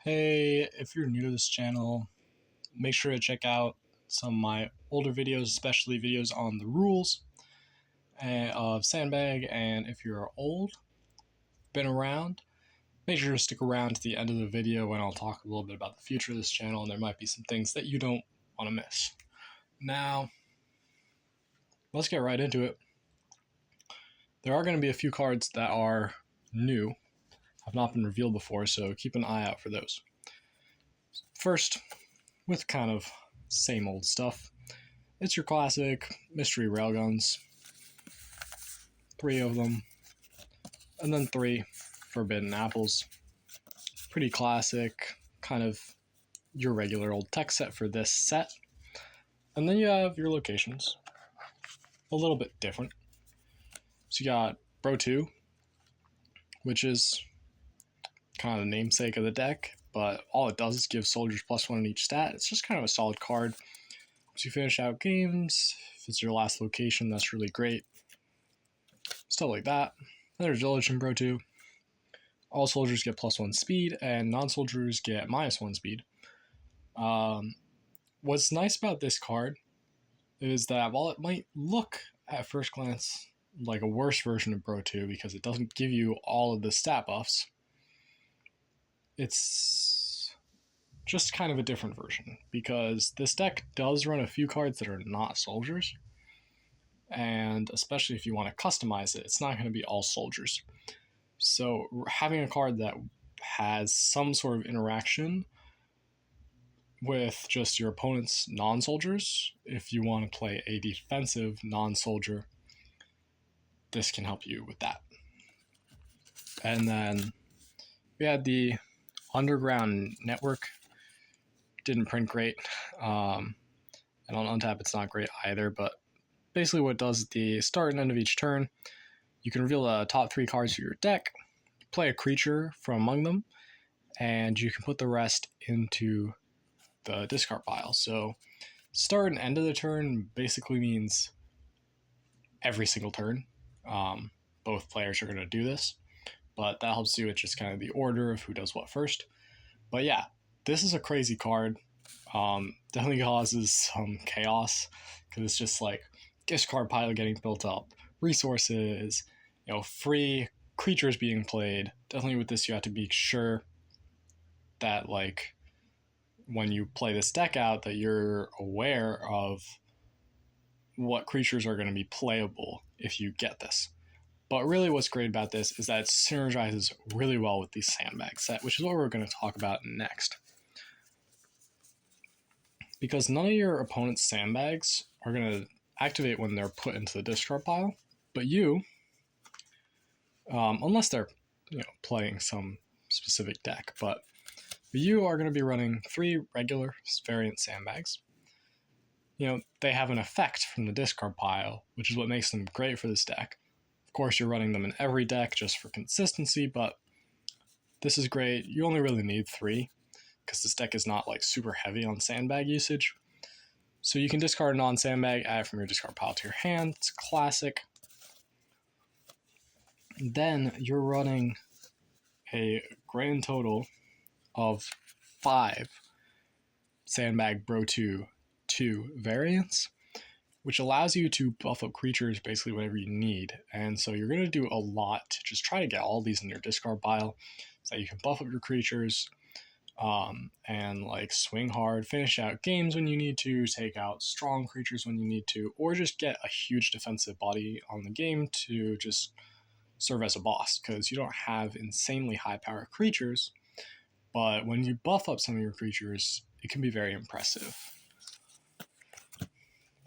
Hey, if you're new to this channel, make sure to check out some of my older videos, especially videos on the rules of Sandbag. And if you're old, been around, make sure to stick around to the end of the video when I'll talk a little bit about the future of this channel, and there might be some things that you don't want to miss. Now, let's get right into it. There are going to be a few cards that are new, have not been revealed before, so keep an eye out for those. First, with kind of same old stuff, it's your classic mystery railguns. 3 of them, and then 3 forbidden apples. Pretty classic, kind of your regular old tech set for this set. And then you have your locations, a little bit different. So you got BROTTWO, which is kind of the namesake of the deck, but all it does is give soldiers +1 on each stat. It's just kind of a solid card. Once you finish out games, if it's your last location, that's really great. Stuff like that. Then there's Village in BROTTWO. All soldiers get +1 speed, and non-soldiers get -1 speed. What's nice about this card is that while it might look at first glance like a worse version of BROTTWO because it doesn't give you all of the stat buffs, it's just kind of a different version because this deck does run a few cards that are not soldiers, and especially if you want to customize it, it's not going to be all soldiers. So having a card that has some sort of interaction with just your opponent's non-soldiers, if you want to play a defensive non-soldier, this can help you with that. And then we had the Underground Network. Didn't print great. And on untap it's not great either, but basically what it does at the start and end of each turn, you can reveal the top 3 cards of your deck, play a creature from among them, and you can put the rest into the discard pile. So start and end of the turn basically means every single turn. Both players are going to do this, but that helps you with just kind of the order of who does what first. But yeah, this is a crazy card. Definitely causes some chaos because it's just like discard pile getting built up, resources, free creatures being played. Definitely with this, you have to be sure that like when you play this deck out that you're aware of what creatures are going to be playable if you get this. But really what's great about this is that it synergizes really well with the Sandbag set, which is what we're going to talk about next. Because none of your opponent's sandbags are going to activate when they're put into the discard pile, but you, unless they're playing some specific deck, but you are going to be running 3 regular variant sandbags. They have an effect from the discard pile, which is what makes them great for this deck. Of course, you're running them in every deck just for consistency, but this is great. You only really need 3 because this deck is not like super heavy on sandbag usage. So you can discard a non-sandbag, add it from your discard pile to your hand. It's classic. Then you're running a grand total of 5 Sandbag BROTTWO 2 variants, which allows you to buff up creatures basically whenever you need. And so you're going to do a lot to just try to get all these in your discard pile so that you can buff up your creatures and like swing hard, finish out games when you need to, take out strong creatures when you need to, or just get a huge defensive body on the game to just serve as a boss because you don't have insanely high power creatures. But when you buff up some of your creatures, it can be very impressive.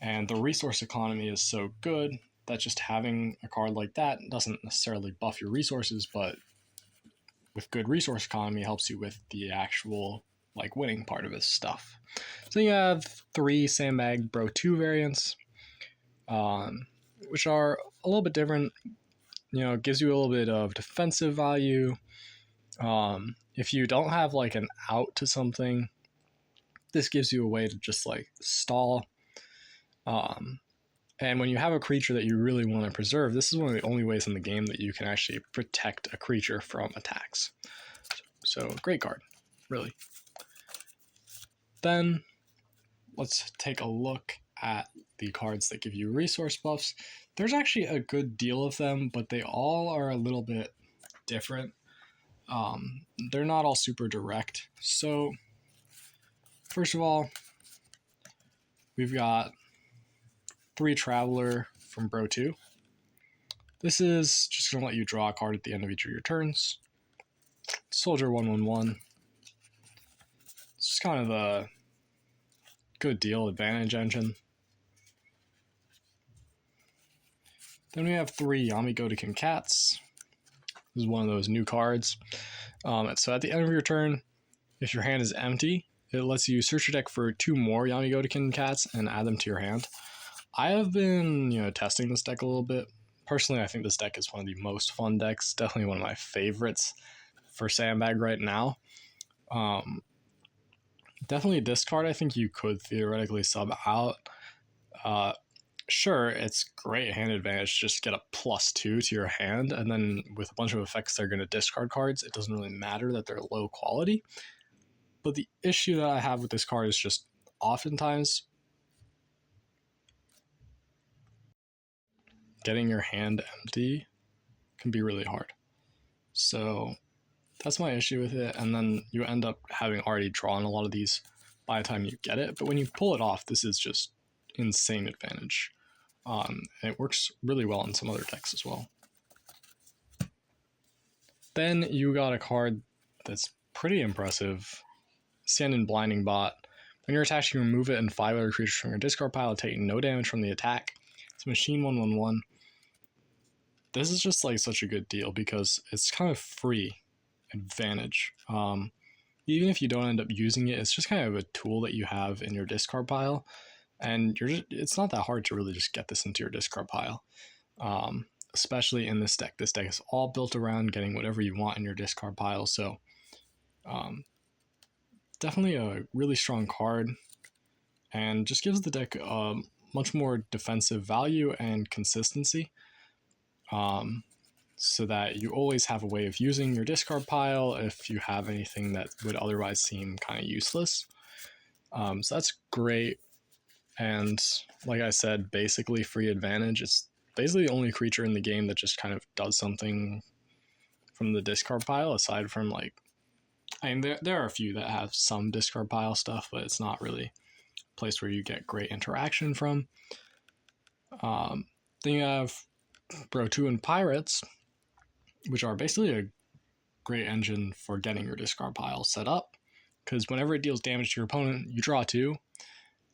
And the resource economy is so good that just having a card like that doesn't necessarily buff your resources, but with good resource economy helps you with the actual like winning part of his stuff. So you have 3 Sandbag BROTTWO variants, which are a little bit different. It gives you a little bit of defensive value. If you don't have like an out to something, this gives you a way to just like stall. And when you have a creature that you really want to preserve, this is one of the only ways in the game that you can actually protect a creature from attacks. So great card. really. Then let's take a look at the cards that give you resource buffs. There's actually a good deal of them, but they all are a little bit different. They're not all super direct. So first of all, we've got 3 Traveler from BROTTWO. This is just going to let you draw a card at the end of each of your turns. Soldier 1/1/1. It's just kind of a good deal advantage engine. Then we have 3 Yami-Gotoken Cats. This is one of those new cards. So at the end of your turn, if your hand is empty, it lets you search your deck for 2 more Yami-Gotoken Cats and add them to your hand. I have been, testing this deck a little bit. Personally, I think this deck is one of the most fun decks. Definitely one of my favorites for Sandbag right now. Definitely this card I think you could theoretically sub out. Sure, it's great hand advantage, just get a +2 to your hand, and then with a bunch of effects they're going to discard cards. It doesn't really matter that they're low quality. But the issue that I have with this card is just oftentimes getting your hand empty can be really hard. So that's my issue with it, and then you end up having already drawn a lot of these by the time you get it. But when you pull it off, this is just insane advantage. And it works really well in some other decks as well. Then you got a card that's pretty impressive. Stand in Blinding Bot. When you're attached, you remove it and 5 other creatures from your discard pile, taking no damage from the attack. It's Machine 1/1/1. This is just like such a good deal because it's kind of free advantage. Even if you don't end up using it, it's just kind of a tool that you have in your discard pile, and it's not that hard to really just get this into your discard pile. Especially in this deck. This deck is all built around getting whatever you want in your discard pile, so definitely a really strong card, and just gives the deck much more defensive value and consistency, so that you always have a way of using your discard pile if you have anything that would otherwise seem kind of useless. So that's great, and like I said, basically free advantage. It's basically the only creature in the game that just kind of does something from the discard pile, aside from there are a few that have some discard pile stuff, but it's not really a place where you get great interaction from. Then you have BROTTWO and Pirates, which are basically a great engine for getting your discard pile set up, because whenever it deals damage to your opponent, you draw 2, and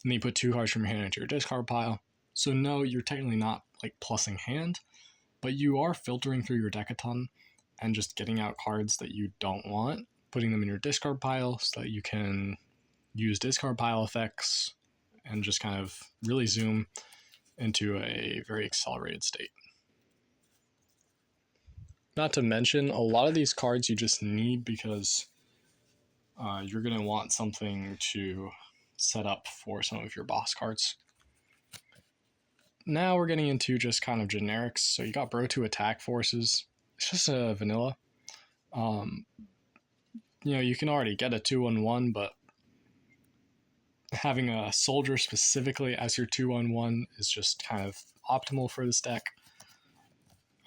then you put 2 cards from your hand into your discard pile. So no, you're technically not plussing hand, but you are filtering through your deck a ton and just getting out cards that you don't want, putting them in your discard pile so that you can use discard pile effects and just kind of really zoom into a very accelerated state. Not to mention, a lot of these cards you just need because you're going to want something to set up for some of your boss cards. Now we're getting into just kind of generics. So you got BROTTWO Attack Forces. It's just a vanilla. You can already get a 2/1/1, but having a soldier specifically as your 2/1/1 is just kind of optimal for this deck.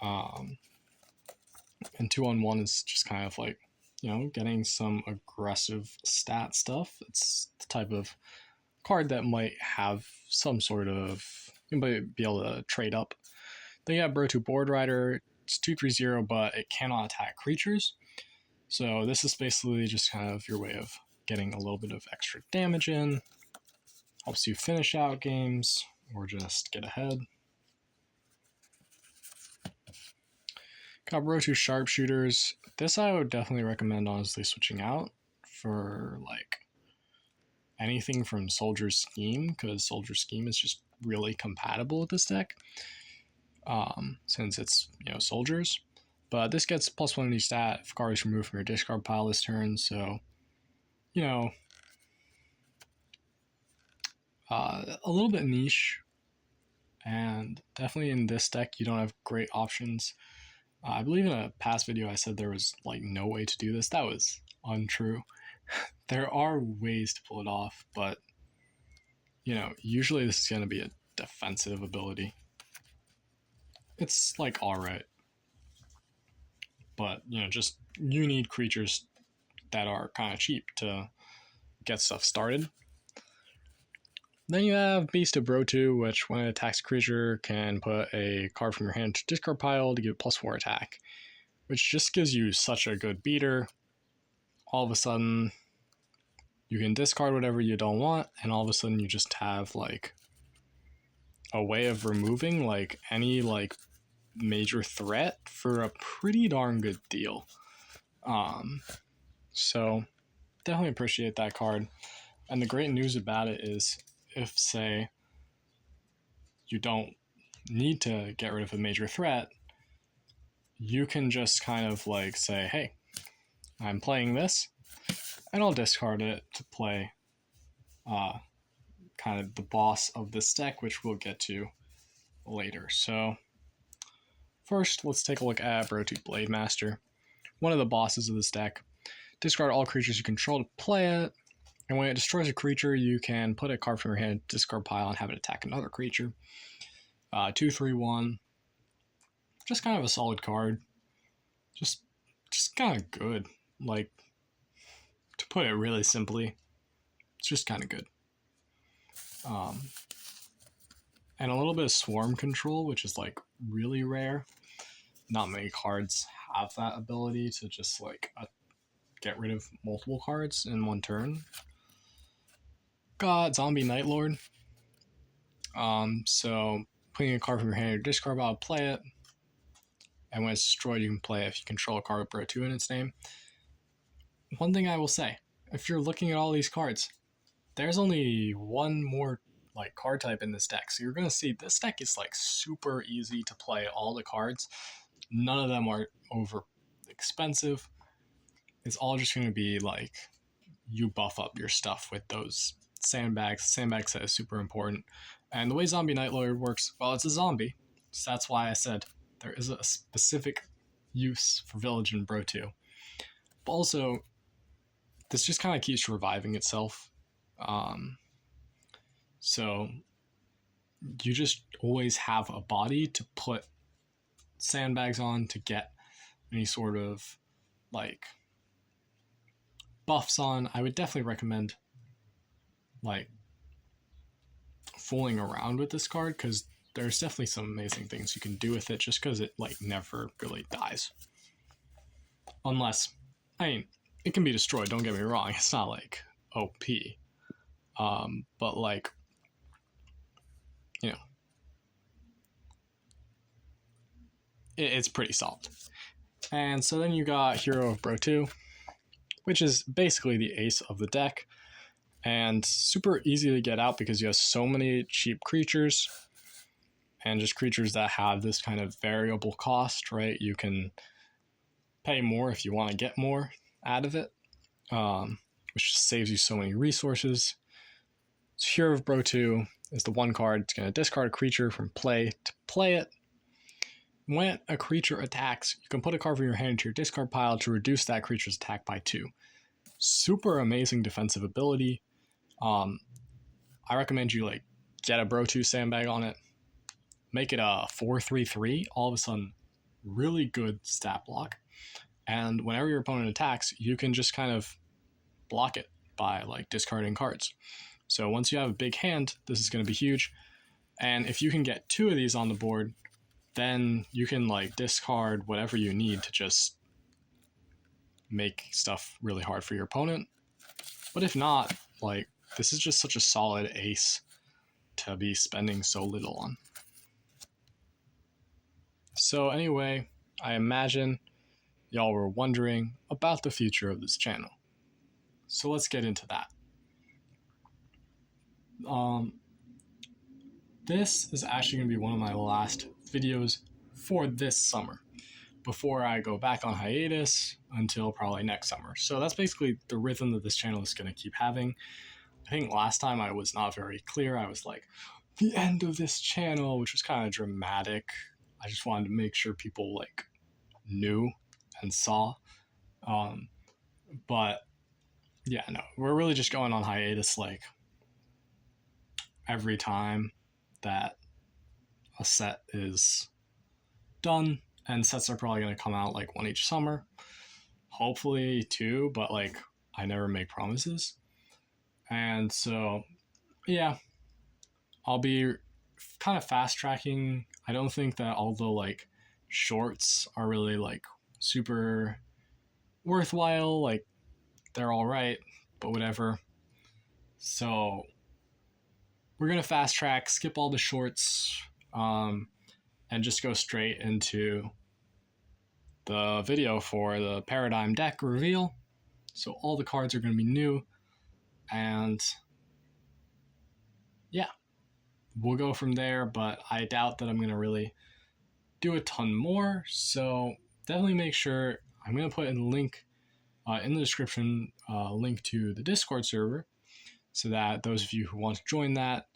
And 2/1 is just kind of getting some aggressive stat stuff. It's the type of card that might have some sort of, you might be able to trade up. Then you have BROTTWO Board Rider. It's 2/3/0, but it cannot attack creatures. So this is basically just kind of your way of getting a little bit of extra damage in. Helps you finish out games or just get ahead. Got BROTTWO Sharpshooters. This I would definitely recommend honestly switching out for anything from Soldier Scheme, because Soldier Scheme is just really compatible with this deck, since it's soldiers. But this gets +1 each stat if card is removed from your discard pile this turn, so a little bit niche, and definitely in this deck you don't have great options. I believe in a past video I said there was no way to do this. That was untrue. There are ways to pull it off, but usually this is going to be a defensive ability. It's like alright, but just you need creatures that are kind of cheap to get stuff started. Then you have Beast of BROTTWO, which when it attacks a creature can put a card from your hand to discard pile to give it +4 attack, which just gives you such a good beater. All of a sudden, you can discard whatever you don't want, and all of a sudden you just have like a way of removing like any like major threat for a pretty darn good deal. So definitely appreciate that card. And the great news about it is, if say you don't need to get rid of a major threat, you can just kind of like say, hey, I'm playing this, and I'll discard it to play kind of the boss of this deck, which we'll get to later. So first, let's take a look at BROTTWO Blade Master, one of the bosses of this deck. Discard all creatures you control to play it, and when it destroys a creature, you can put a card from your hand, discard pile, and have it attack another creature. 2/3/1. Just kind of a solid card. Just kind of good. Like, to put it really simply, it's just kind of good. And a little bit of swarm control, which is like really rare. Not many cards have that ability to just like get rid of multiple cards in one turn. Got Zombie Nightlord. So putting a card from your hand or discard pile, play it, and when it's destroyed, you can play it if you control a card with BROTTWO in its name. One thing I will say, if you're looking at all these cards, there's only one more like card type in this deck, so you're going to see this deck is like super easy to play all the cards. None of them are over expensive. It's all just going to be like you buff up your stuff with those sandbags. Sandbag set is super important. And the way Zombie Nightlord works, well, it's a zombie, so that's why I said there is a specific use for Village and BROTTWO. But also, this just kind of keeps reviving itself. So you just always have a body to put sandbags on to get any sort of like buffs on. I would definitely recommend like fooling around with this card, because there's definitely some amazing things you can do with it, just because it like never really dies. Unless, I mean, it can be destroyed, don't get me wrong, it's not like OP. But like, it's pretty solid. And so then you got Hero of BROTTWO, which is basically the ace of the deck, and super easy to get out because you have so many cheap creatures, and just creatures that have this kind of variable cost, right? You can pay more if you want to get more out of it, which just saves you so many resources. So Hero of BROTTWO is the one card. It's going to discard a creature from play to play it. When a creature attacks, you can put a card from your hand into your discard pile to reduce that creature's attack by 2. Super amazing defensive ability. I recommend you like get a BROTTWO sandbag on it, make it a 4/3/3. All of a sudden, really good stat block. And whenever your opponent attacks, you can just kind of block it by like discarding cards. So once you have a big hand, this is going to be huge. And if you can get 2 of these on the board, then you can like discard whatever you need to just make stuff really hard for your opponent. But if not, like, this is just such a solid ace to be spending so little on. So anyway, I imagine y'all were wondering about the future of this channel. So let's get into that. This is actually going to be one of my last videos for this summer before I go back on hiatus until probably next summer. So that's basically the rhythm that this channel is going to keep having. I think last time I was not very clear. I was like, the end of this channel, which was kind of dramatic. I just wanted to make sure people like knew and saw. But yeah, no, we're really just going on hiatus like every time that a set is done, and sets are probably going to come out like one each summer, hopefully two, but like I never make promises. And so, yeah, I'll be kind of fast tracking. I don't think that all the like shorts are really like super worthwhile. Like they're all right, but whatever. So we're gonna fast track, skip all the shorts, and just go straight into the video for the Paradigm deck reveal. So all the cards are gonna be new, and yeah, we'll go from there. But I doubt that I'm gonna really do a ton more. So definitely make sure I'm gonna put in the link in the description, link to the Discord server, so that those of you who want to join that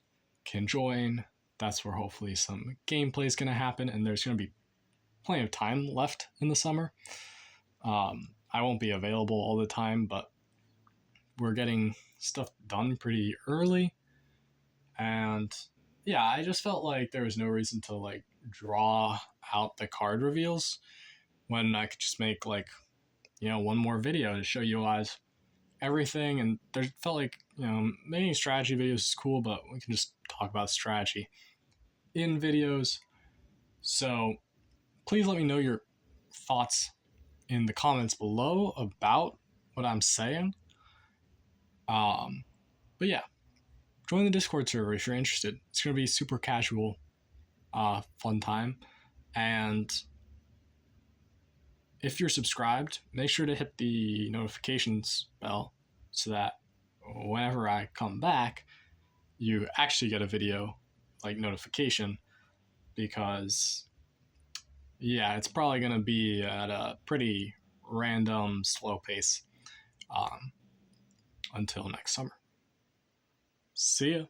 can join. That's where hopefully some gameplay is going to happen, and there's going to be plenty of time left in the summer. I won't be available all the time, but we're getting stuff done pretty early. And yeah, I just felt like there was no reason to like draw out the card reveals when I could just make like, one more video to show you guys everything. And there felt like, making strategy videos is cool, but we can just talk about strategy in videos. So please let me know your thoughts in the comments below about what I'm saying. But yeah, join the Discord server if you're interested. It's going to be super casual, fun time. And if you're subscribed, make sure to hit the notifications bell so that whenever I come back, you actually get a video like notification, because yeah, it's probably going to be at a pretty random, slow pace until next summer. See ya.